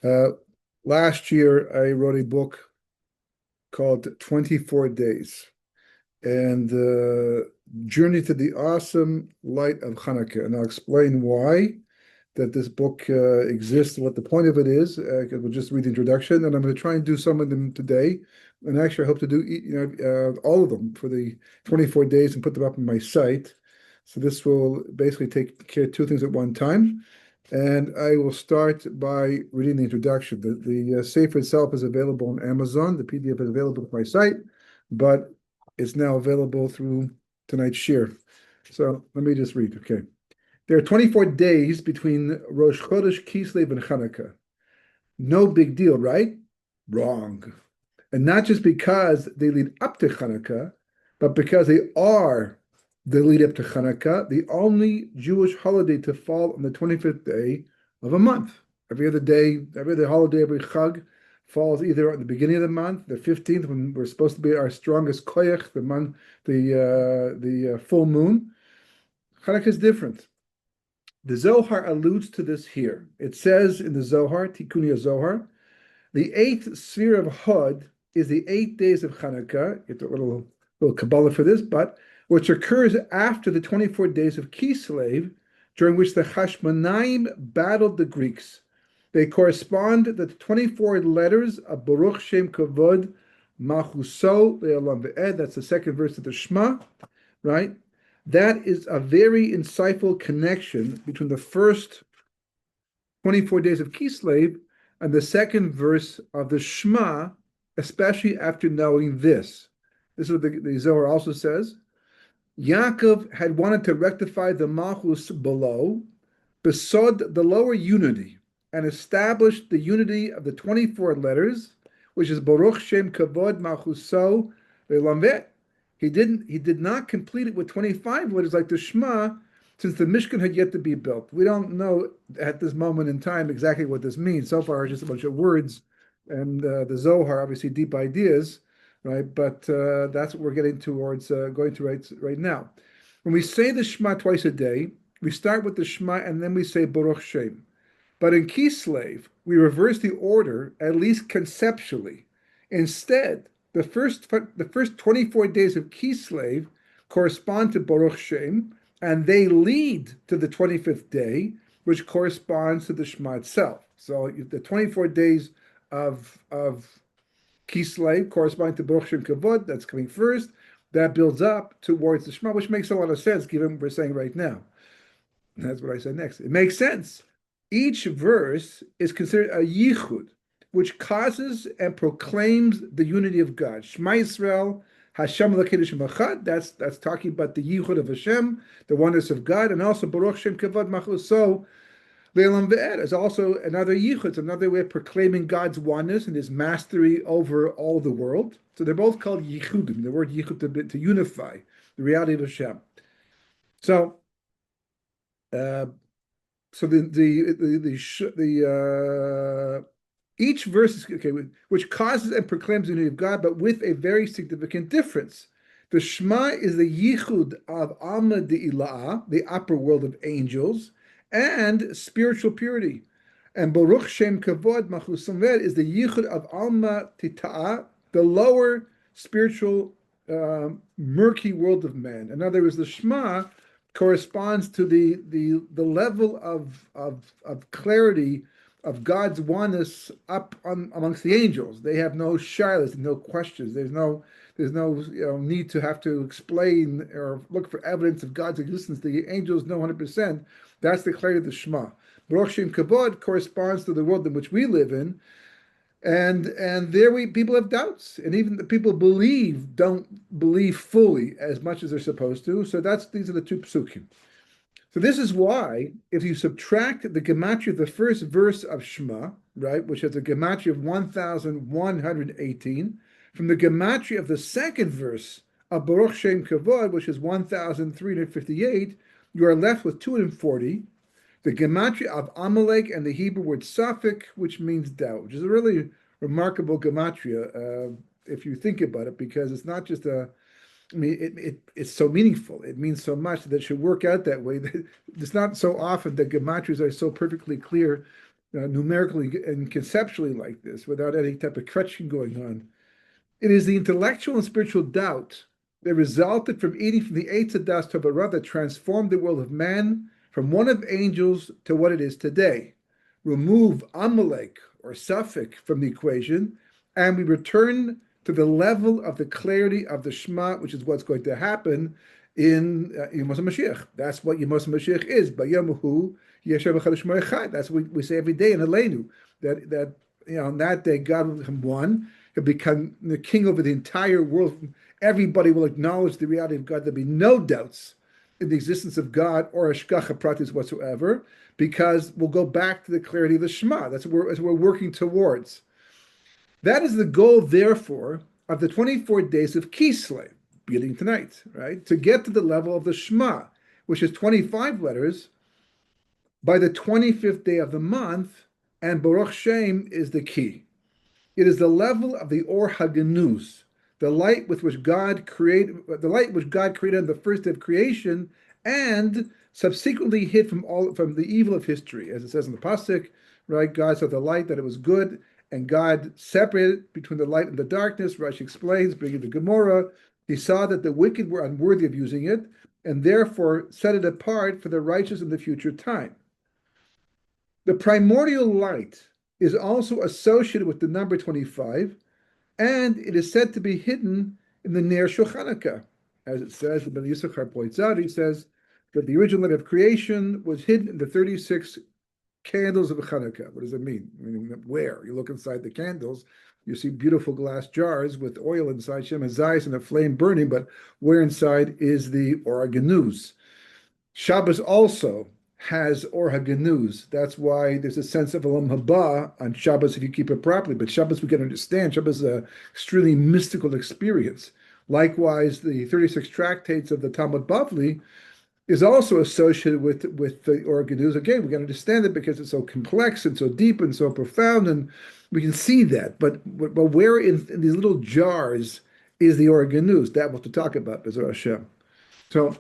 Uh, Last year, I wrote a book called 24 Days and Journey to the Awesome Light of Hanukkah. And I'll explain why that this book exists, what the point of it is. We'll just read the introduction, and I'm going to try and do some of them today. And actually, I hope to do all of them for the 24 days and put them up on my site. So this will basically take care of two things at one time. And I will start by reading the introduction. The Sefer itself is available on Amazon. The PDF is available on my site, but it's now available through tonight's shir. So let me just read. Okay. There are 24 days between Rosh Chodesh, Kislev, and Hanukkah. No big deal, right? Wrong. And not just because they lead up to Hanukkah, but because they are the lead up to Hanukkah, the only Jewish holiday to fall on the 25th day of a month. Every other day, every other holiday, every Chag falls either at the beginning of the month, the 15th, when we're supposed to be our strongest koyach, the full moon. Hanukkah is different. The Zohar alludes to this here. It says in the Zohar, Tikkunia Zohar, the eighth sphere of Hod is the 8 days of Hanukkah. It's a little Kabbalah for this, but which occurs after the 24 days of Kislev, during which the Hashmonaim battled the Greeks. They correspond to the 24 letters of Baruch Shem Kavod Machuso Le'olam Ve'ed. That's the second verse of the Shema, right? That is a very insightful connection between the first 24 days of Kislev and the second verse of the Shema, especially after knowing this. This is what the Zohar also says. Yaakov had wanted to rectify the Malchus below, besod the lower unity, and established the unity of the 24 letters, which is Baruch Shem Kavod Malchuso Ve'Lamvet. He did not complete it with 25 letters like the Shema, since the Mishkan had yet to be built. We don't know at this moment in time exactly what this means. So far, it's just a bunch of words, and the Zohar, obviously deep ideas, right? But that's what we're getting towards going to right now. When we say the Shema twice a day, we start with the Shema and then we say Baruch Shem. But in Kislev, we reverse the order, at least conceptually. Instead, the first 24 days of Kislev correspond to Baruch Shem, and they lead to the 25th day, which corresponds to the Shema itself. So the 24 days of Kislev correspond to Baruch Shem Kavod, that's coming first. That builds up towards the Shema, which makes a lot of sense given what we're saying right now. That's what I said next. It makes sense. Each verse is considered a yichud, which causes and proclaims the unity of God. Shema Yisrael, Hashem Elokeinu Hashem Echad. That's talking about the yichud of Hashem, the oneness of God, and also Baruch Shem Kavod Machuso Le'olam Ve'ed is also another yichud. It's another way of proclaiming God's oneness and His mastery over all the world. So they're both called yichudim. The word yichud to unify the reality of Hashem. So. So each verse is okay, which causes and proclaims the unity of God, but with a very significant difference. The Shema is the yichud of Alma De'ilah, the upper world of angels, and spiritual purity. And Baruch Shem Kavod Machusom Ved is the yichud of Alma Tita'ah, the lower spiritual murky world of man. In other words, the Shema corresponds to the level of clarity of God's oneness up amongst the angels. They have no shilas, no questions. There's no need to have to explain or look for evidence of God's existence. The angels know 100%. That's the clarity of the Shema. Baruch Shem Kavod corresponds to the world in which we live in, and there people have doubts, and even the people don't believe fully as much as they're supposed to. So these are the two psukim. So this is why, if you subtract the gematria of the first verse of Shema, right, which has a gematria of 1,118, from the gematria of the second verse of Baruch Shem Kavod, which is 1,358, you are left with 240. The gematria of Amalek and the Hebrew word Safek, which means doubt, which is a really remarkable gematria if you think about it, because it's not just it's so meaningful. It means so much that it should work out that way. It's not so often that gematrias are so perfectly clear numerically and conceptually like this, without any type of crutching going on. It is the intellectual and spiritual doubt that resulted from eating from the Eitz Hadas Tov that transformed the world of man from one of angels to what it is today. Remove Amalek or Suffolk from the equation, and we return to the level of the clarity of the Shema, which is what's going to happen in Yemos HaMashiach. That's what Yemos HaMashiach is. Bayamuhu Yeshav Echad Shema Echad. That's what we say every day in Aleinu. That on that day God will become one. He'll become the king over the entire world. Everybody will acknowledge the reality of God. There'll be no doubts in the existence of God or Ashgacha Pratis whatsoever, because we'll go back to the clarity of the Shema. That's what we're working towards. That is the goal, therefore, of the 24 days of Kislev, beginning tonight, right? To get to the level of the Shema, which is 25 letters, by the 25th day of the month, and Baruch Shem is the key. It is the level of the Or HaGanuz, the light which God created on the first day of creation, and subsequently hid from the evil of history, as it says in the pasuk, right? God saw the light that it was good, and God separated between the light and the darkness. Rashi explains, bringing the Gemara, he saw that the wicked were unworthy of using it, and therefore set it apart for the righteous in the future time. The primordial light is also associated with the number 25, and it is said to be hidden in the Ner Shulchan. As it says, Ben Yisachar points out, he says that the original light of creation was hidden in the 36 candles of Chanukah. What does it mean? I mean, where? You look inside the candles, you see beautiful glass jars with oil inside, Shem Hazayis, and a flame burning, but where inside is the Or HaGanuz? Shabbos also has Or HaGanuz. That's why there's a sense of Olam Haba on Shabbos if you keep it properly. But Shabbos, we can understand, Shabbos is an extremely mystical experience. Likewise, the 36 tractates of the Talmud Bavli is also associated with the Or HaGanuz. Again, we can understand it because it's so complex and so deep and so profound, and we can see that. But where in these little jars is the Or HaGanuz? That we'll talk about, B'ezras Hashem. So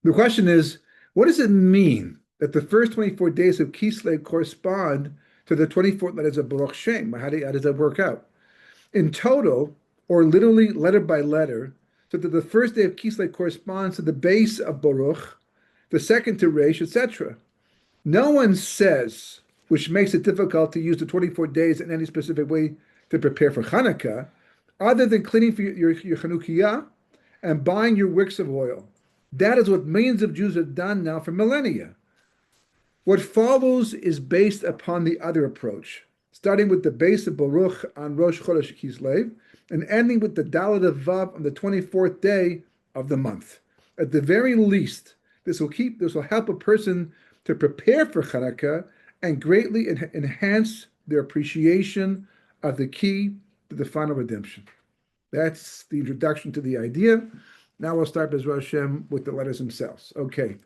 the question is, what does it mean that the first 24 days of Kislev correspond to the 24 letters of Baruch Shem? How does that work out? In total, or literally letter by letter, so that the first day of Kislev corresponds to the base of Baruch, the second to Reish, etc. No one says, which makes it difficult to use the 24 days in any specific way to prepare for Hanukkah, other than cleaning for your Chanukiah and buying your wicks of oil. That is what millions of Jews have done now for millennia. What follows is based upon the other approach, starting with the base of Baruch on Rosh Chodesh Kislev, and ending with the Dalet of Vav on the 24th day of the month. At the very least, this will help a person to prepare for Hanukkah and greatly enhance their appreciation of the key to the final redemption. That's the introduction to the idea. Now we'll start B'ezras Hashem with the letters themselves. Okay.